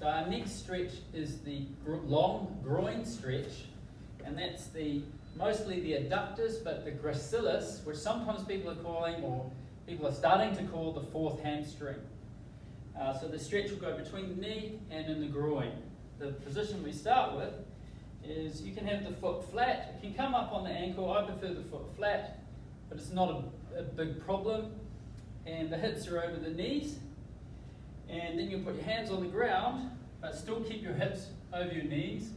So our next stretch is the long groin stretch, and that's mostly the adductors, but the gracillis, which sometimes people are calling, or people are starting to call, the fourth hamstring. So the stretch will go between the knee and in the groin. The position we start with is you can have the foot flat. It can come up on the ankle. I prefer the foot flat, but it's not a big problem. And the hips are over the knees. And then you put your hands on the ground, but still keep your hips over your knees.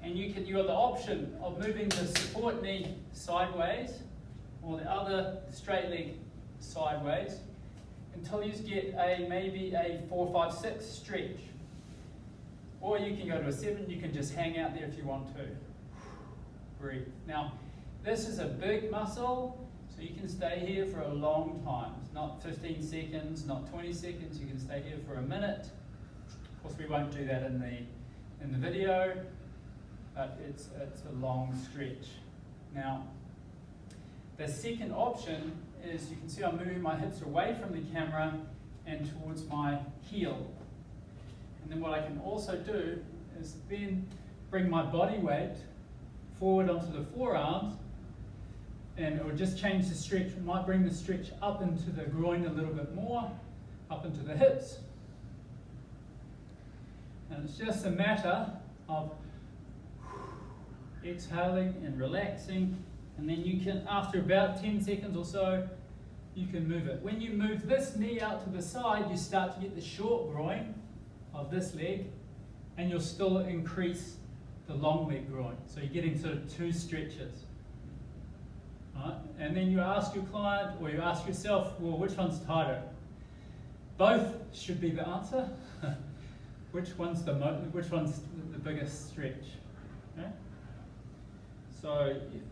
And you have the option of moving the support knee sideways or the other straight leg sideways until you get maybe a 4, 5, 6 stretch. Or you can go to a 7, you can just hang out there if you want to. Breathe. Now, this is a big muscle, so you can stay here for a long time. It's not 15 seconds, not 20 seconds, you can stay here for a minute. Of course, we won't do that in the video, but it's a long stretch. Now, the second option is, you can see I'm moving my hips away from the camera and towards my heel. And then what I can also do is then bring my body weight forward onto the forearms, and it will just change the stretch. It might bring the stretch up into the groin a little bit more, up into the hips. And it's just a matter of exhaling and relaxing, and then you can, after about 10 seconds or so, you can move it. When you move this knee out to the side, you start to get the short groin of this leg, and you'll still increase the long leg groin. So you're getting sort of 2 stretches. Right? And then you ask your client, or you ask yourself, well, which one's tighter? Both should be the answer. Which one's the biggest stretch? Okay? So you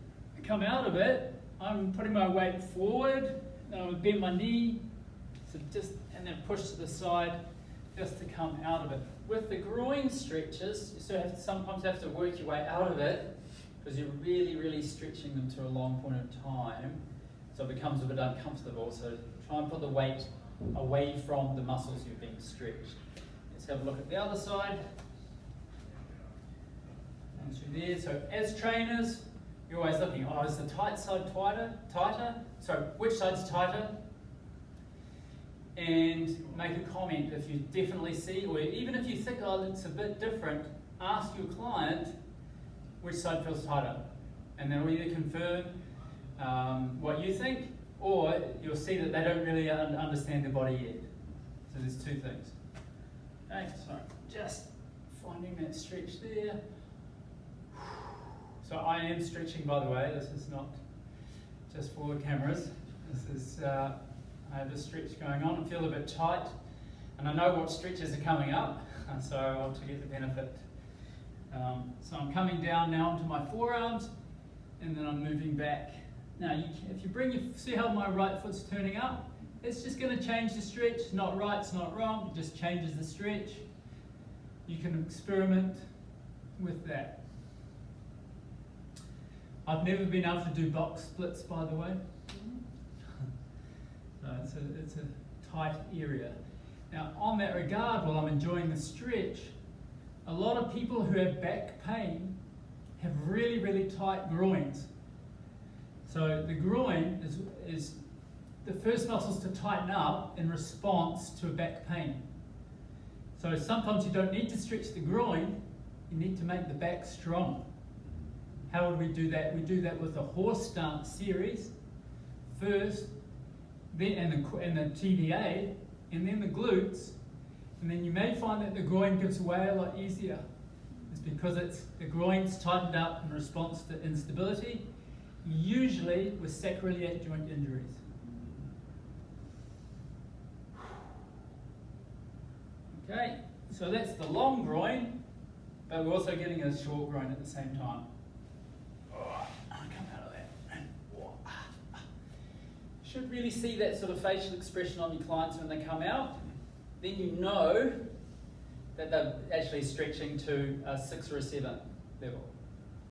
come out of it, I'm putting my weight forward, and I'm bend my knee, so and then push to the side just to come out of it. With the groin stretches, you sort of sometimes have to work your way out of it, because you're really, really stretching them to a long point of time, so it becomes a bit uncomfortable. So try and put the weight away from the muscles you're being stretched. Let's have a look at the other side. And through there. So as trainers, you're always looking, is the tight side tighter? Sorry, which side's tighter? And make a comment if you definitely see, or even if you think, it's a bit different, ask your client which side feels tighter. And they'll either confirm what you think, or you'll see that they don't really understand their body yet. So there's 2 things. Okay, so just finding that stretch there. So I am stretching, by the way. This is not just for the cameras. This is, I have a stretch going on. I feel a bit tight, and I know what stretches are coming up, so I want to get the benefit. So I'm coming down now onto my forearms, and then I'm moving back. Now, if you see how my right foot's turning up? It's just going to change the stretch. It's not right, it's not wrong. It just changes the stretch. You can experiment with that. I've never been able to do box splits, by the way. So it's a tight area. Now, on that regard, while I'm enjoying the stretch, a lot of people who have back pain have really, really tight groins. So the groin is the first muscles to tighten up in response to a back pain. So sometimes you don't need to stretch the groin, you need to make the back strong. How would we do that? We do that with a horse stance series first, then and the TVA, and then the glutes, and then you may find that the groin gives way a lot easier. It's because the groin's tightened up in response to instability, usually with sacroiliac joint injuries. Okay, so that's the long groin, but we're also getting a short groin at the same time. Come out of that. Should really see that sort of facial expression on your clients when they come out. Then you know that they're actually stretching to a 6 or a 7 level.